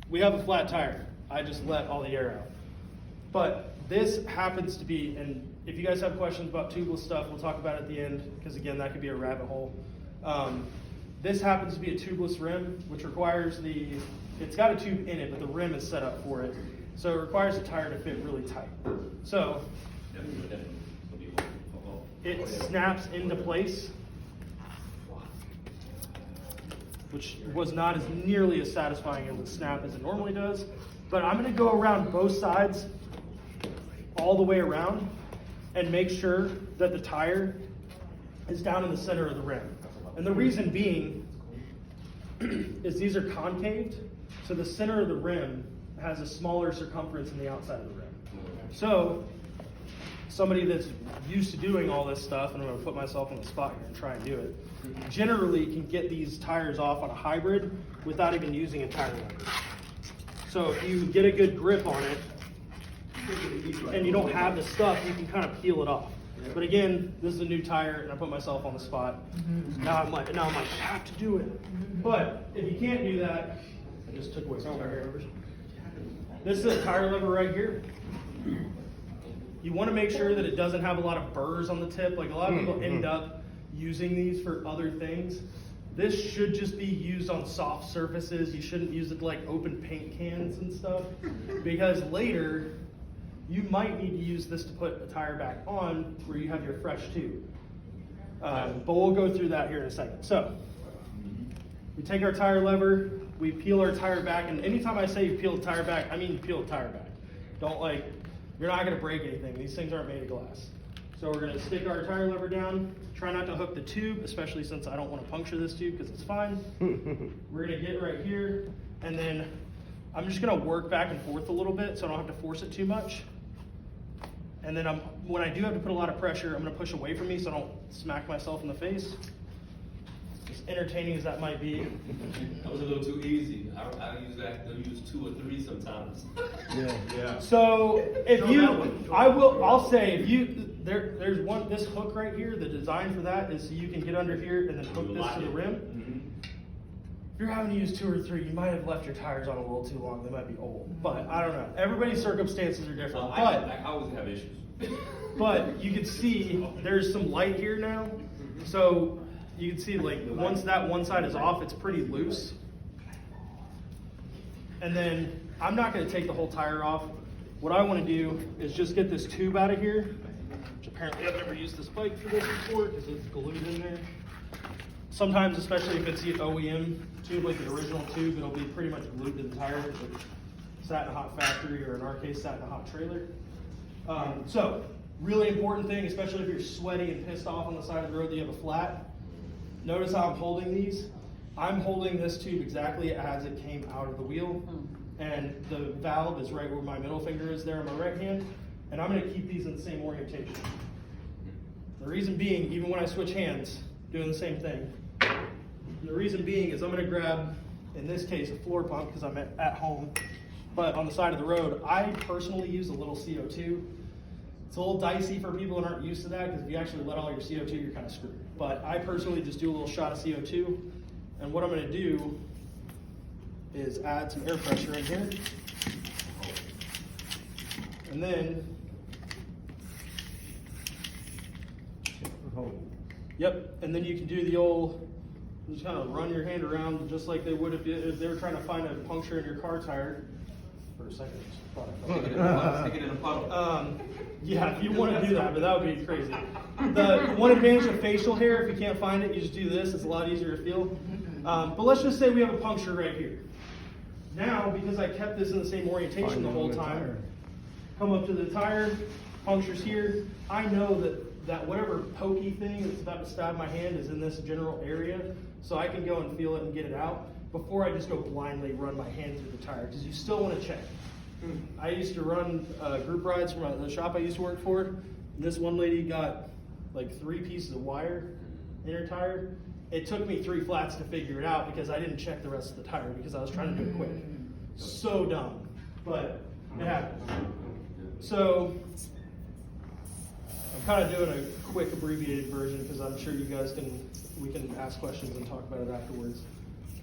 we have a flat tire. I just let all the air out. But this happens to be, and if you guys have questions about tubeless stuff, we'll talk about it at the end, because again, that could be a rabbit hole. This happens to be a tubeless rim, which requires it's got a tube in it, but the rim is set up for it. So it requires the tire to fit really tight. So it snaps into place, which was not as nearly as satisfying as a snap as it normally does. But I'm gonna go around both sides, all the way around, and make sure that the tire is down in the center of the rim. And the reason being is these are concaved, so the center of the rim has a smaller circumference than the outside of the rim. So somebody that's used to doing all this stuff, and I'm gonna put myself on the spot here and try and do it, generally can get these tires off on a hybrid without even using a tire lever. So if you get a good grip on it, and you don't have the stuff, you can kind of peel it off. But again, this is a new tire, and I put myself on the spot. Now I'm like, I have to do it. But if you can't do that, I just took away some tire levers. This is a tire lever right here. You want to make sure that it doesn't have a lot of burrs on the tip. Like a lot of people end up using these for other things. This should just be used on soft surfaces. You shouldn't use it to like open paint cans and stuff, because later you might need to use this to put a tire back on where you have your fresh tube. But we'll go through that here in a second. So we take our tire lever, we peel our tire back, and anytime I say you peel the tire back, I mean peel the tire back. Don't you're not gonna break anything. These things aren't made of glass. So we're gonna stick our tire lever down, try not to hook the tube, especially since I don't wanna puncture this tube because it's fine. We're gonna get right here, and then I'm just gonna work back and forth a little bit so I don't have to force it too much. And then when I do have to put a lot of pressure, I'm gonna push away from me so I don't smack myself in the face. As entertaining as that might be. That was a little too easy. I use 2 or 3 sometimes. Yeah. So I'll say if there's this hook right here, the design for that is so you can get under here and then hook this to the rim. If you're having to use 2 or 3, you might have left your tires on a little too long. They might be old, but I don't know. Everybody's circumstances are different. I always have issues. But you can see there's some light here now. So you can see once that one side is off, it's pretty loose. And then I'm not gonna take the whole tire off. What I wanna do is just get this tube out of here, which apparently I've never used this pipe for this before because it's glued in there. Sometimes, especially if it's the OEM tube, like the original tube, it'll be pretty much glued to the tire. It sat in a hot factory, or in our case, sat in a hot trailer. So, really important thing, especially if you're sweaty and pissed off on the side of the road that you have a flat. Notice how I'm holding these. I'm holding this tube exactly as it came out of the wheel. And the valve is right where my middle finger is there on my right hand. And I'm gonna keep these in the same orientation. The reason being, even when I switch hands, doing the same thing. The reason being is I'm gonna grab, in this case, a floor pump because I'm at home. But on the side of the road, I personally use a little CO2. It's a little dicey for people that aren't used to that, because if you actually let all your CO2, you're kind of screwed. But I personally just do a little shot of CO2. And what I'm gonna do is add some air pressure in here. And then, yep, and then you can do the old, just kind of run your hand around just like they would if they were trying to find a puncture in your car tire. For a second, Stick it in a puddle. Yeah, if you want to do that, but that would be crazy. The one advantage of facial hair, if you can't find it, you just do this. It's a lot easier to feel. But let's just say we have a puncture right here. Now, because I kept this in the same orientation the whole time, come up to the tire, punctures here. I know that whatever pokey thing that's about to stab my hand is in this general area, so I can go and feel it and get it out before I just go blindly run my hand through the tire, because you still want to check. I used to run group rides from the shop I used to work for, and this one lady got like 3 pieces of wire in her tire. It took me 3 flats to figure it out because I didn't check the rest of the tire because I was trying to do it quick. So dumb, but it happens. So I'm kind of doing a quick abbreviated version because I'm sure you guys we can ask questions and talk about it afterwards.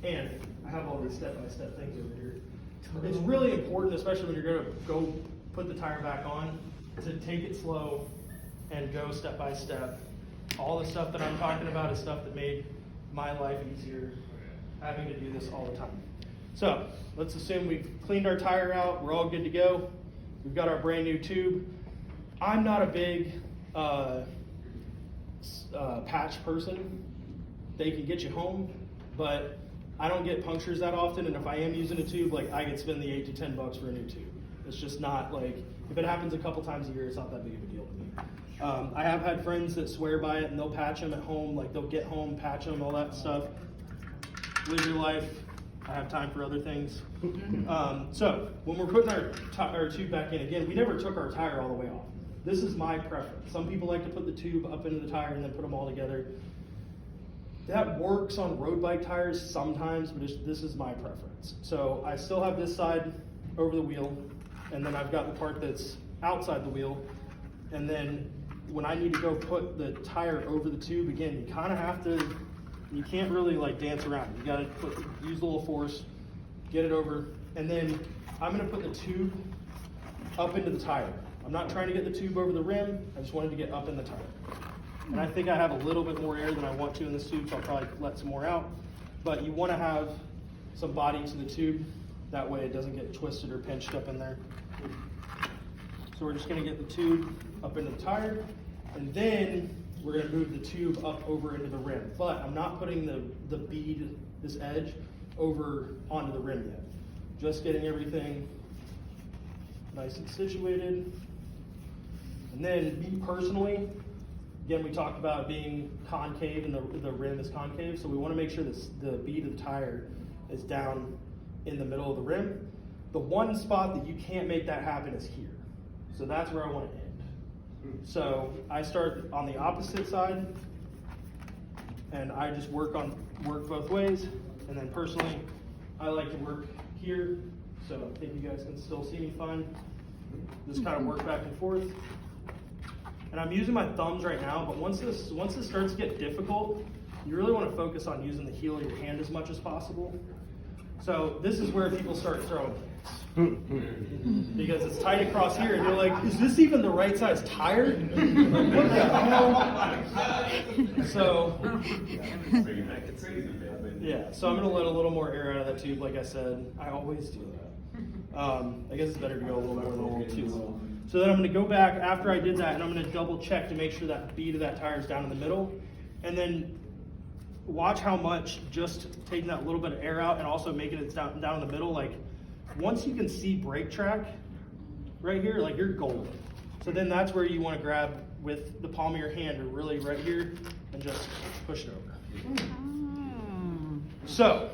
And I have all these step-by-step things over here. It's really important, especially when you're gonna go put the tire back on, to take it slow and go step by step. All the stuff that I'm talking about is stuff that made my life easier, having to do this all the time. So let's assume we've cleaned our tire out, we're all good to go. We've got our brand new tube. I'm not a big patch person. They can get you home, but I don't get punctures that often, and if I am using a tube, like, I could spend the $8 to $10 for a new tube. It's just not like, if it happens a couple times a year, it's not that big of a deal to me. I have had friends that swear by it and they'll patch them at home, like they'll get home, patch them, all that stuff. Live your life. I have time for other things. So when we're putting our tube back in, again, we never took our tire all the way off. This is my preference. Some people like to put the tube up into the tire and then put them all together. That works on road bike tires sometimes, but this is my preference. So I still have this side over the wheel, and then I've got the part that's outside the wheel. And then when I need to go put the tire over the tube, again, you kind of have to, you can't really like dance around. You got to use a little force, get it over, and then I'm going to put the tube up into the tire. I'm not trying to get the tube over the rim, I just wanted to get up in the tire. And I think I have a little bit more air than I want to in this tube, so I'll probably let some more out. But you want to have some body to the tube, that way it doesn't get twisted or pinched up in there. So we're just going to get the tube up into the tire, and then we're going to move the tube up over into the rim. But I'm not putting the bead, this edge, over onto the rim yet. Just getting everything nice and situated. And then me personally, again, we talked about being concave and the rim is concave, so we want to make sure that the bead of the tire is down in the middle of the rim. The one spot that you can't make that happen is here. So that's where I want to end. So I start on the opposite side, and I just work both ways. And then personally, I like to work here, so I think you guys can still see me fine. Just kind of work back and forth. And I'm using my thumbs right now, but once this starts to get difficult, you really want to focus on using the heel of your hand as much as possible. So this is where people start throwing things. Because it's tight across here, and you're like, is this even the right size tire? What the hell? So, yeah, so I'm going to let a little more air out of that tube, like I said. I always do that. I guess it's better to go a little more than a little too low. So then I'm going to go back after I did that, and I'm going to double check to make sure that bead of that tire is down in the middle. And then watch how much just taking that little bit of air out and also making it down in the middle. Like, once you can see brake track right here, like, you're golden. So then that's where you want to grab with the palm of your hand, or really right here, and just push it over. So,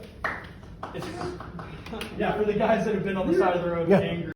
yeah, for the guys that have been on the side of the road angry.